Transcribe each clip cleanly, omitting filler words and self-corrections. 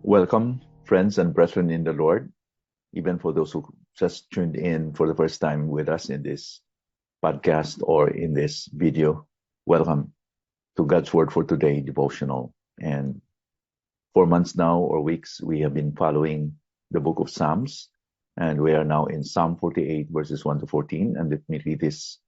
Welcome, friends and brethren in the Lord, even for those who just tuned in for the first time with us in this podcast or in this video. Welcome to God's Word for Today devotional. And for months now or weeks, we have been following the book of Psalms, and we are now in Psalm 48, verses 1 to 14. And let me read this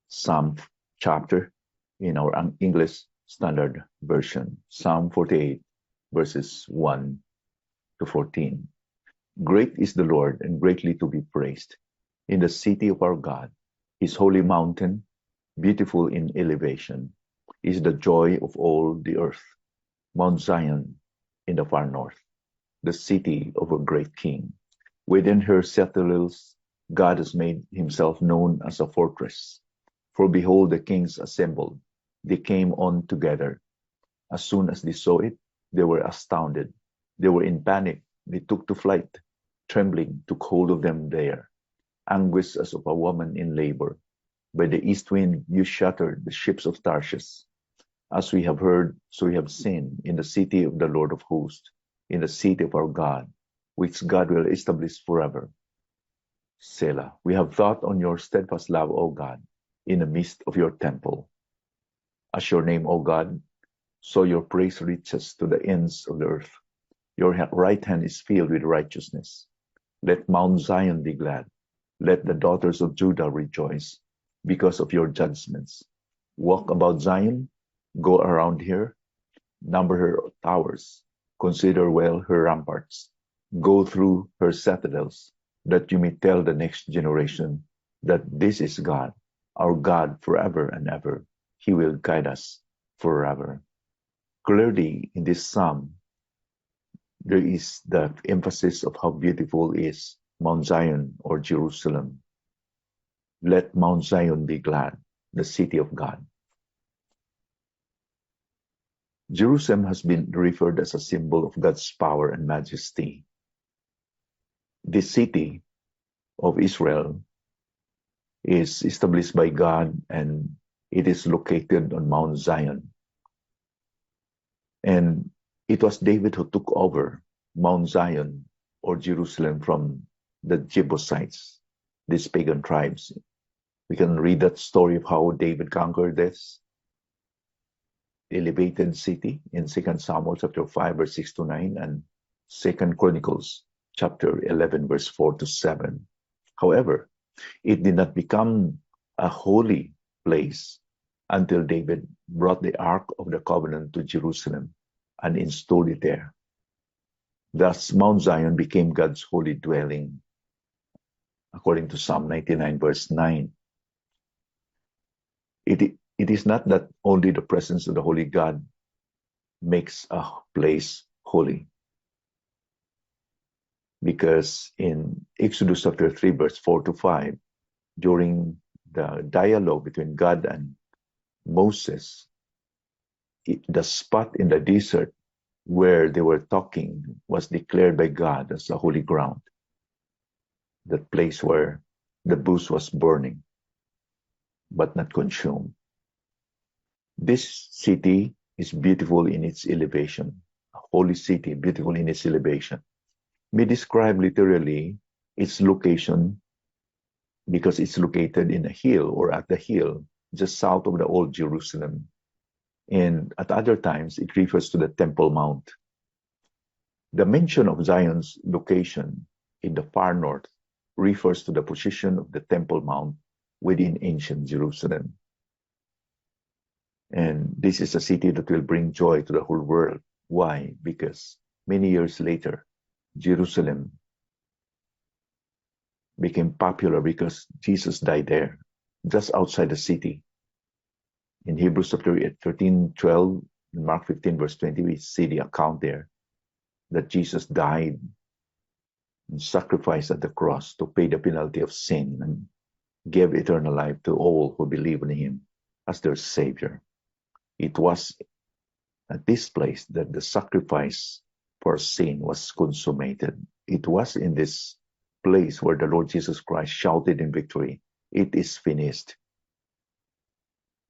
Psalm chapter in our English Standard Version. Psalm 48, verses 1 to 14. Great is the Lord and greatly to be praised in the city of our God. His holy mountain, beautiful in elevation, is the joy of all the earth. Mount Zion in the far north, the city of a great king. Within her citadels, God has made himself known as a fortress. For behold, the kings assembled. They came on together. As soon as they saw it, they were astounded. They were in panic. They took to flight. Trembling took hold of them there. Anguish as of a woman in labor. By the east wind you shattered the ships of Tarshish. As we have heard, so we have seen in the city of the Lord of hosts, in the city of our God, which God will establish forever. Selah. We have thought on your steadfast love, O God, in the midst of your temple. As your name, O God, so your praise reaches to the ends of the earth. Your right hand is filled with righteousness. Let Mount Zion be glad. Let the daughters of Judah rejoice because of your judgments. Walk about Zion, go around her, number her towers, consider well her ramparts. Go through her citadels, that you may tell the next generation that this is God, our God forever and ever. He will guide us forever. Clearly, in this psalm, there is the emphasis of how beautiful is Mount Zion or Jerusalem. Let Mount Zion be glad, the city of God. Jerusalem has been referred as a symbol of God's power and majesty. This city of Israel is established by God, and it is located on Mount Zion. And it was David who took over Mount Zion or Jerusalem from the Jebusites, these pagan tribes. We can read that story of how David conquered this elevated city in 2 Samuel chapter 5, verse 6 to 9, and 2 Chronicles chapter 11, verse 4 to 7. However, it did not become a holy place until David brought the Ark of the Covenant to Jerusalem and installed it there. Thus, Mount Zion became God's holy dwelling, according to Psalm 99, verse 9. It is not that only the presence of the Holy God makes a place holy. Because in Exodus chapter 3, verse 4 to 5, during the dialogue between God and Moses, the spot in the desert where they were talking was declared by God as a holy ground. That place where the bush was burning, but not consumed. This city is beautiful in its elevation. A holy city, beautiful in its elevation. We describe literally its location because it's located in a hill or at the hill just south of the old Jerusalem. And at other times, it refers to the Temple Mount. The mention of Zion's location in the far north refers to the position of the Temple Mount within ancient Jerusalem. And this is a city that will bring joy to the whole world. Why? Because many years later, Jerusalem became popular because Jesus died there, just outside the city. In Hebrews chapter 13:12, Mark 15, verse 20, we see the account there that Jesus died and sacrificed at the cross to pay the penalty of sin and gave eternal life to all who believe in him as their Savior. It was at this place that the sacrifice for sin was consummated. It was in this place where the Lord Jesus Christ shouted in victory, "It is finished."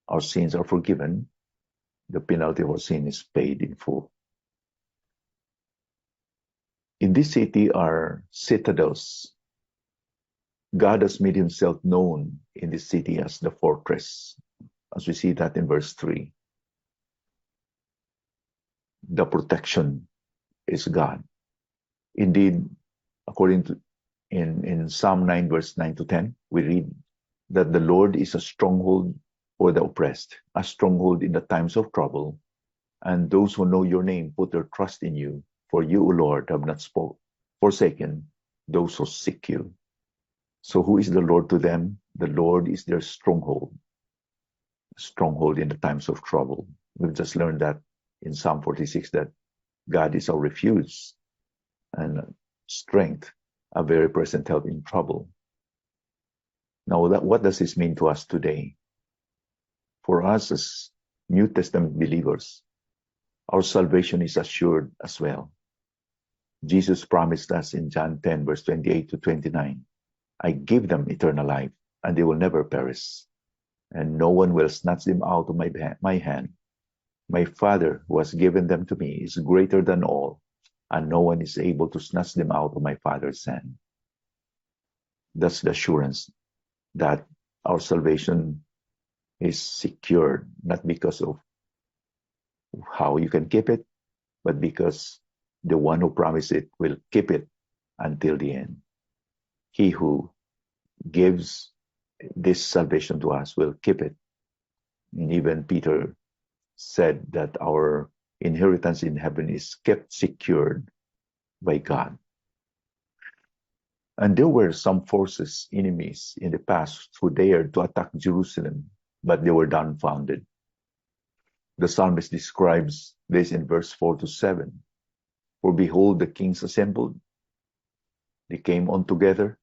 Our sins are forgiven. The penalty of our sin is paid in full. In this city are citadels. God has made himself known in this city as the fortress, as we see that in verse 3. The protection is God. Indeed, according to in Psalm 9, verse 9 to 10, we read that the Lord is a stronghold for the oppressed, a stronghold in the times of trouble. And those who know your name put their trust in you. For you, O Lord, have not forsaken those who seek you. So who is the Lord to them? The Lord is their stronghold in the times of trouble. We've just learned that in Psalm 46 that God is our refuge and strength, a very present help in trouble. Now, what does this mean to us today? For us as New Testament believers, our salvation is assured as well. Jesus promised us in John 10, verse 28 to 29, I give them eternal life, and they will never perish, and no one will snatch them out of my hand. My Father, who has given them to me, is greater than all, and no one is able to snatch them out of my Father's hand. That's the assurance that our salvation is secured, not because of how you can keep it, but because the one who promised it will keep it until the end. He who gives this salvation to us will keep it. And even Peter said that our inheritance in heaven is kept secured by God. And there were some forces, enemies in the past who dared to attack Jerusalem, but they were dumbfounded. The psalmist describes this in verse 4 to 7. For behold, the kings assembled. They came on together.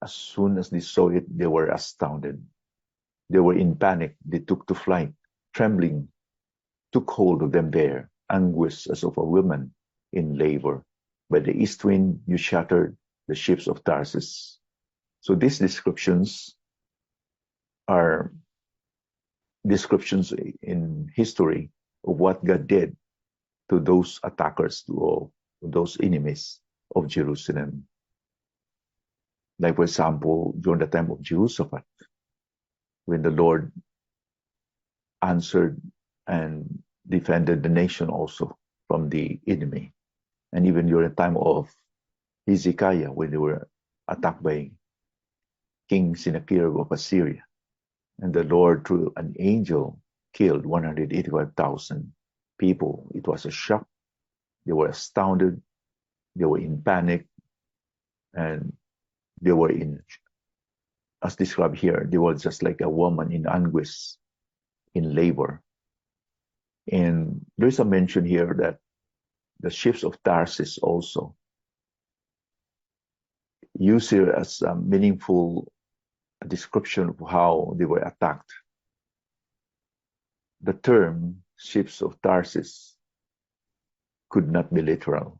As soon as they saw it, they were astounded. They were in panic. They took to flight. Trembling took hold of them there, anguish as of a woman in labor. By the east wind, you shattered the ships of Tarshish. So these descriptions are descriptions in history of what God did to those attackers, to those enemies of Jerusalem. Like, for example, during the time of Jehoshaphat, when the Lord answered and defended the nation also from the enemy. And even during the time of Hezekiah, when they were attacked by King Sennacherib of Assyria. And the Lord, through an angel, killed 185,000 people. It was a shock. They were astounded. They were in panic. And they were as described here, they were just like a woman in anguish, in labor. And there's a mention here that the ships of Tarshish also used here as a meaningful description of how they were attacked. The term ships of Tarshish could not be literal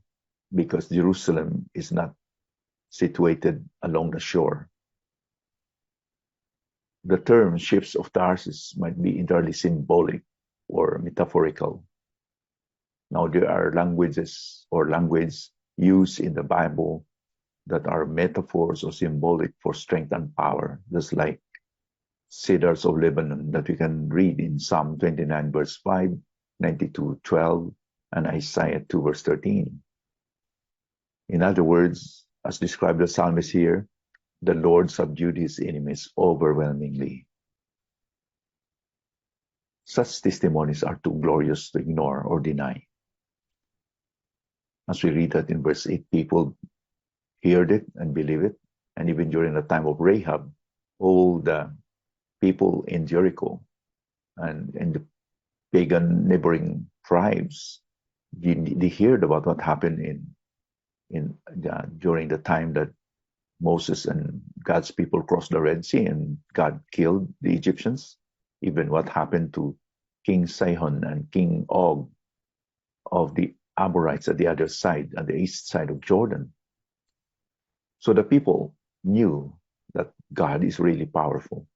because Jerusalem is not situated along the shore. The term ships of Tarshish might be entirely symbolic or metaphorical. Now, there are languages or language used in the Bible that are metaphors or symbolic for strength and power, just like cedars of Lebanon that we can read in Psalm 29, verse 5, 92, 12, and Isaiah 2, verse 13. In other words, as described the psalmist here, the Lord subdued his enemies overwhelmingly. Such testimonies are too glorious to ignore or deny. As we read that in verse 8, people heard it and believed it. And even during the time of Rahab, all the people in Jericho and in the pagan neighboring tribes, they heard about what happened during the time that Moses and God's people crossed the Red Sea and God killed the Egyptians. Even what happened to King Sihon and King Og of the Amorites at the other side, on the east side of Jordan. So the people knew that God is really powerful.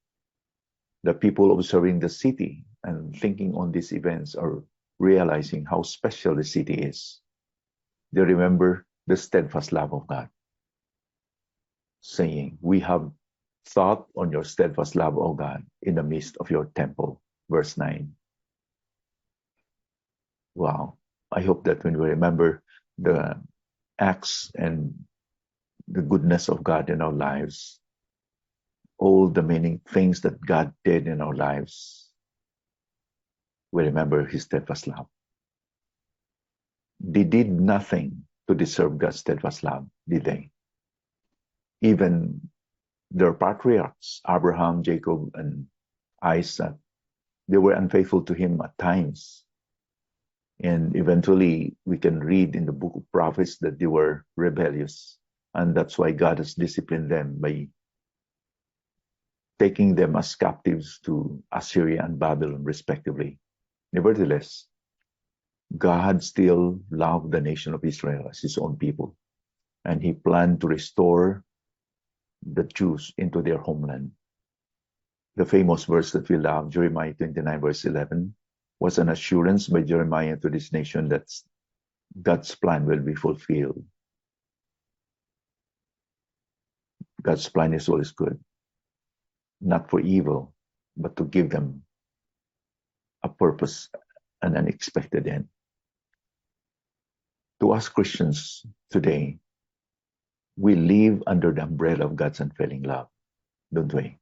The people observing the city and thinking on these events are realizing how special the city is. They remember the steadfast love of God, saying, we have thought on your steadfast love, O God, in the midst of your temple. Verse 9. Wow. I hope that when we remember the acts and the goodness of God in our lives, all the many things that God did in our lives, we remember his steadfast love. They did nothing to deserve God's steadfast love, did they? Even their patriarchs, Abraham, Jacob, and Isaac, they were unfaithful to him at times. And eventually, we can read in the book of prophets that they were rebellious. And that's why God has disciplined them by taking them as captives to Assyria and Babylon, respectively. Nevertheless, God still loved the nation of Israel as his own people, and he planned to restore the Jews into their homeland. The famous verse that we love, Jeremiah 29, verse 11, was an assurance by Jeremiah to this nation that God's plan will be fulfilled. God's plan is always good, not for evil, but to give them a purpose and an expected end. To us Christians today, we live under the umbrella of God's unfailing love, don't we?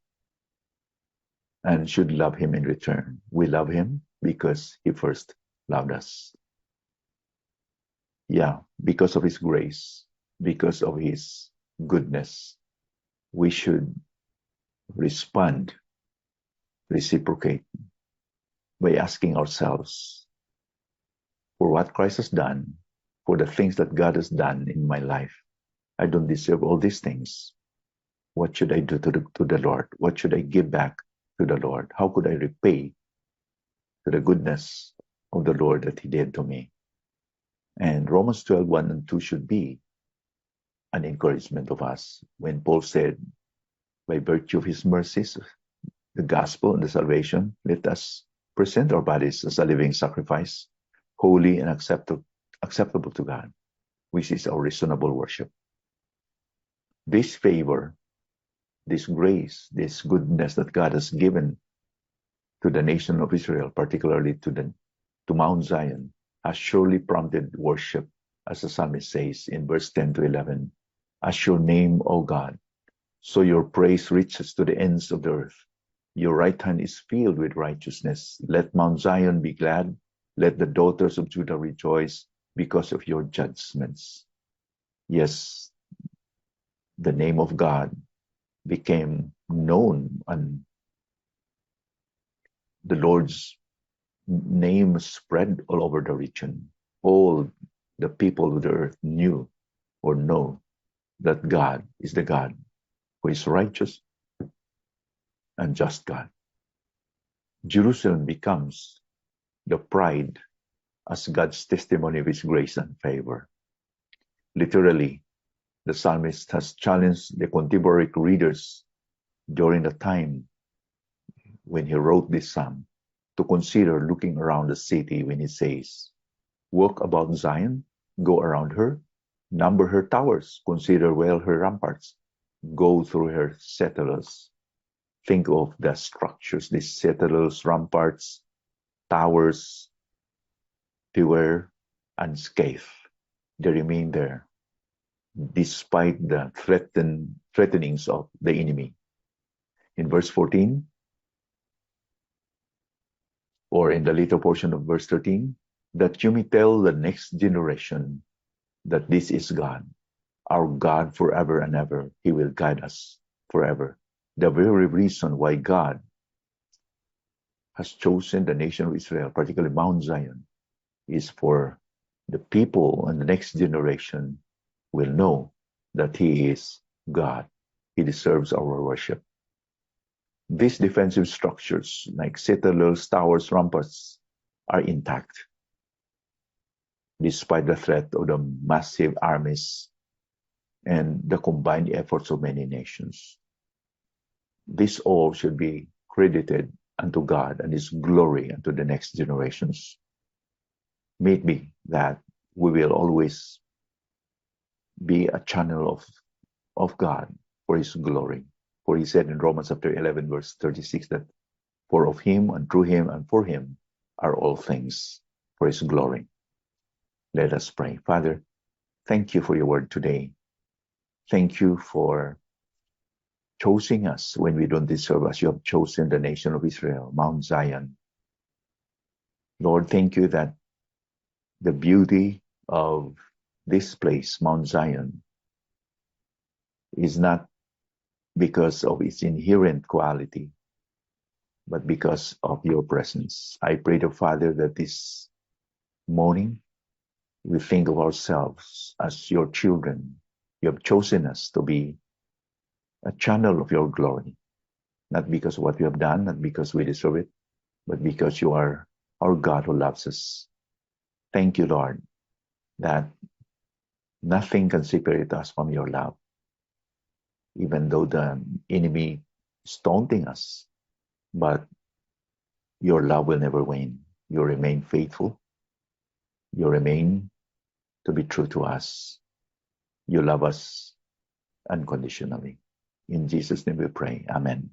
And should love him in return. We love him because he first loved us. Yeah, because of his grace, because of his goodness, we should respond, reciprocate by asking ourselves for what Christ has done, for the things that God has done in my life. I don't deserve all these things. What should I do to the Lord? What should I give back to the Lord? How could I repay to the goodness of the Lord that he did to me? And Romans 12, 1 and 2 should be an encouragement of us. When Paul said, by virtue of his mercies, the gospel and the salvation, let us present our bodies as a living sacrifice, holy and acceptable to God, which is our reasonable worship. This favor, this grace, this goodness that God has given to the nation of Israel, particularly to Mount Zion, has surely prompted worship, as the psalmist says in verse 10 to 11. As your name, O God, so your praise reaches to the ends of the earth. Your right hand is filled with righteousness. Let Mount Zion be glad. Let the daughters of Judah rejoice because of your judgments. Yes, the name of God became known, and the Lord's name spread all over the region. All the people of the earth knew or know that God is the God who is righteous and just God. Jerusalem becomes the pride as God's testimony of his grace and favor. Literally, the psalmist has challenged the contemporary readers during the time when he wrote this psalm to consider looking around the city when he says, walk about Zion, go around her, number her towers, consider well her ramparts, go through her citadels. Think of the structures, the citadels, ramparts, towers, they were unscathed. They remain there despite the threatenings of the enemy. In verse 14, or in the later portion of verse 13, that you may tell the next generation that this is God, our God forever and ever. He will guide us forever. The very reason why God has chosen the nation of Israel, particularly Mount Zion, is for the people and the next generation will know that he is God. He deserves our worship. These defensive structures, like citadels, towers, ramparts, are intact, despite the threat of the massive armies and the combined efforts of many nations. This all should be credited unto God and his glory unto the next generations. May it be that we will always be a channel of God for His glory. For He said in Romans chapter 11, verse 36, that for of Him and through Him and for Him are all things, for His glory. Let us pray. Father, thank you for your word today. Thank you for choosing us when we don't deserve us. You have chosen the nation of Israel, Mount Zion. Lord, thank you that the beauty of this place, Mount Zion, is not because of its inherent quality, but because of your presence. I pray to Father that this morning we think of ourselves as your children. You have chosen us to be a channel of your glory, not because of what we have done, not because we deserve it, but because you are our God who loves us. Thank you, Lord, that nothing can separate us from your love. Even though the enemy is taunting us, but your love will never wane. You remain faithful. You remain to be true to us. You love us unconditionally. In Jesus' name we pray. Amen.